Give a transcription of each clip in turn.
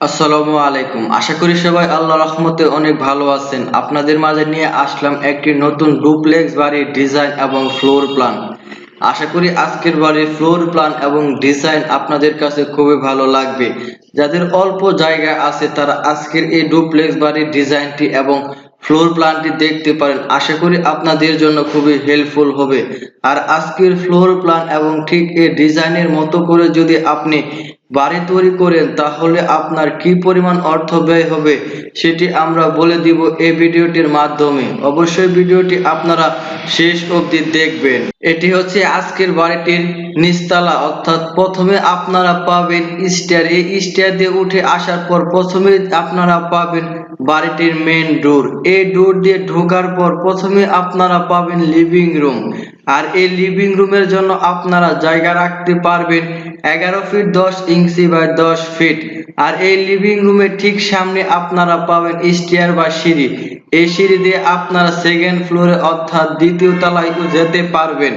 আসসালামু আলাইকুম। আশা করি সবাই আল্লাহর রহমতে অনেক ভালো আছেন। আপনাদের মাঝে নিয়ে আসলাম একটি নতুন ডুপ্লেক্স বাড়ির ডিজাইন এবং ফ্লোর প্ল্যান। আশা করি আজকের বাড়ির ফ্লোর প্ল্যান এবং ডিজাইন আপনাদের কাছে খুবই ভালো লাগবে। যাদের অল্প জায়গা আছে তারা আজকের এই ডুপ্লেক্স বাড়ির ডিজাইনটি এবং ফ্লোর প্ল্যানটি দেখতে পারেন। আশা করি আপনাদের জন্য খুবই হেল্পফুল হবে। আর আজকের ফ্লোর প্ল্যান এবং ঠিক এই ডিজাইনের মতো করে যদি আপনি বাড়ি তৈরি করেন তাহলে আপনার কি পরিমাণ অর্থ ব্যয় হবে সেটি আমরা বলে দিব এই ভিডিওটির মাধ্যমে। অবশ্যই ভিডিওটি আপনারা শেষ অবধি দেখবেন। এটি হচ্ছে আজকের বাড়িটির নিচতলা, অর্থাৎ প্রথমে আপনারা পাবেন স্টেয়ার। এই স্টেয়ার দিয়ে উঠে আসার পর প্রথমে আপনারা পাবেন বাড়িটির মেইন ডোর। এই ডোর দিয়ে ঢোকার পর প্রথমে আপনারা পাবেন লিভিং রুম। আর এই লিভিং রুমের জন্য আপনারা জায়গা রাখতে পারবেন 11 ফিট 10 ইঞ্চি বাই 10 ফিট। আর এই লিভিং রুমের ঠিক সামনে আপনারা পাবেন স্টেয়ার বা সিঁড়ি। এই সিঁড়ি দিয়ে আপনারা সেকেন্ড ফ্লোরে অর্থাৎ দ্বিতীয় তলায় যেতে পারবেন।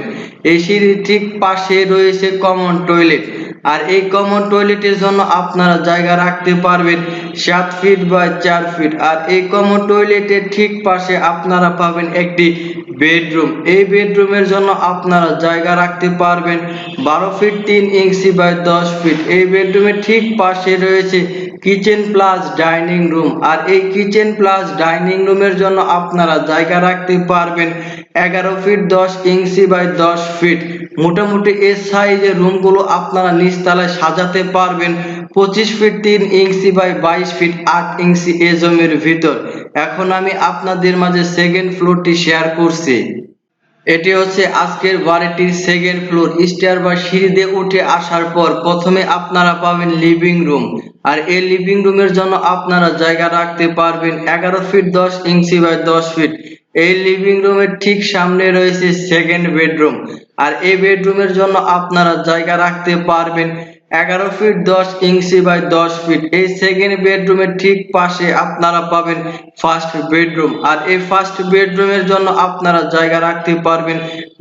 এই সিঁড়ির ঠিক পাশে রয়েছে কমন টয়লেট। আর এই কমন টয়লেটের জন্য আপনারা জায়গা রাখতে পারবেন 7 ফিট বাই 4 ফিট। আর এই কমন টয়লেটের ঠিক পাশে আপনারা পাবেন একটি বেডরুম। এই বেডরুমের জন্য আপনারা জায়গা রাখতে পারবেন 12 ফিট 3 ইঞ্চি বাই 10 ফিট। এই বেডরুমের ঠিক পাশে রয়েছে কিচেন প্লাস ডাইনিং রুম। আর এই কিচেন প্লাস ডাইনিং রুমের জন্য আপনারা জায়গা রাখতে পারবেন 11 ফিট 10 ইঞ্চি বাই 10 ফিট। মোটামুটি এই সাইজের রুমগুলো আপনারা নিচতলায় সাজাতে পারবেন 25 ফিট 3 ইঞ্চি বাই 22 ফিট 8 ইঞ্চি এই জমির ভিতর। এখন আমি আপনাদের মাঝে সেকেন্ড ফ্লোরটি শেয়ার করছি। এটি হচ্ছে আজকের বাড়িটির সেকেন্ড ফ্লোর। স্টেয়ার বা সিঁড়ি দিয়ে উঠে আসার পর প্রথমে আপনারা পাবেন লিভিং রুম। আর এই লিভিং রুমের জন্য আপনারা জায়গা রাখতে পারবেন 11 ফিট 10 ইঞ্চি বাই 10 ফিট। এই লিভিং রুমের ঠিক সামনে রয়েছে সেকেন্ড বেডরুম। আর এই বেডরুমের জন্য আপনারা জায়গা রাখতে পারবেন 11 ফিট 10 ইঞ্চি বাই 10 ফিট। এই সেকেন্ড বেডরুমের ঠিক পাশে আপনারা পাবেন ফার্স্ট বেডরুম। আর এই ফার্স্ট বেডরুমের জন্য আপনারা জায়গা রাখতে পারবেন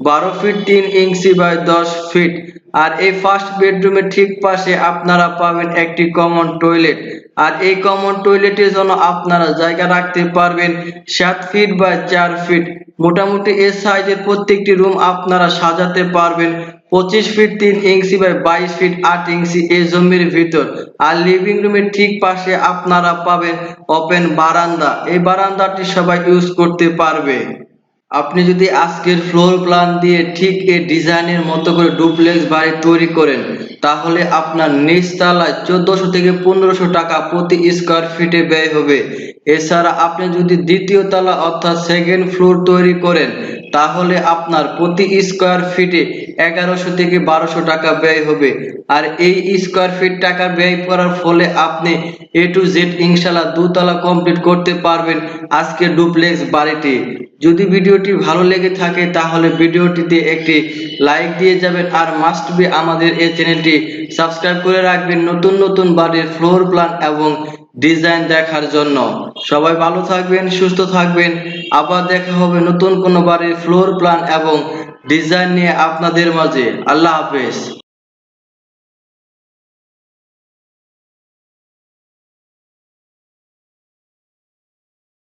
12 ফিট 3 ইঞ্চি বাই 10 ফিট। আর এই ফার্স্ট বেডরুমের ঠিক পাশে আপনারা পাবেন একটি কমন টয়লেট। আর এই কমন টয়লেটের জন্য আপনারা জায়গা রাখতে পারবেন 7 ফিট বাই 4 ফিট। মোটামুটি এই সাইজের প্রত্যেকটি রুম আপনারা সাজাতে পারবেন 25 ফিট 3 ইঞ্চি বাই 22 ফিট 8 ইঞ্চি এই জমির ভিতর। আর লিভিং রুমের ঠিক পাশে আপনারা পাবেন ওপেন বারান্দা। এই বারান্দাটি সবাই ইউজ করতে পারবে। আপনি যদি আজকের ফ্লোর প্ল্যান দিয়ে ঠিক এই ডিজাইনের মতো করে ডুপ্লেক্স বাড়ি তৈরি করেন তাহলে আপনার নিচতলায় 1400 থেকে 1500 টাকা প্রতি স্কোয়ার ফিটে ব্যয় হবে। এছাড়া আপনি যদি দ্বিতীয় তলা অর্থাৎ সেকেন্ড ফ্লোর তৈরি করেন তাহলে আপনার প্রতি স্কোয়ার ফিটে 1100 থেকে 1200 টাকা ব্যয় হবে। আর এই স্কোয়ার ফিট টাকা ব্যয় করার ফলে আপনি A to Z ইনশাল্লাহ দুতলা কমপ্লিট করতে পারবেন আজকের ডুপ্লেক্স বাড়িটি। যদি ভিডিওটি ভালো লেগে থাকে তাহলে ভিডিওটিতে একটি লাইক দিয়ে যাবেন। আর মাস্ট বি আমাদের এই চ্যানেলটি সাবস্ক্রাইব করে রাখবেন নতুন নতুন বাড়ির ফ্লোর প্ল্যান এবং ডিজাইন দেখার জন্য। সবাই ভালো থাকবেন, সুস্থ থাকবেন। আবার দেখা হবে নতুন কোনো বাড়ির ফ্লোর প্ল্যান এবং ডিজাইন নিয়ে আপনাদের মাঝে। আল্লাহ হাফেজ।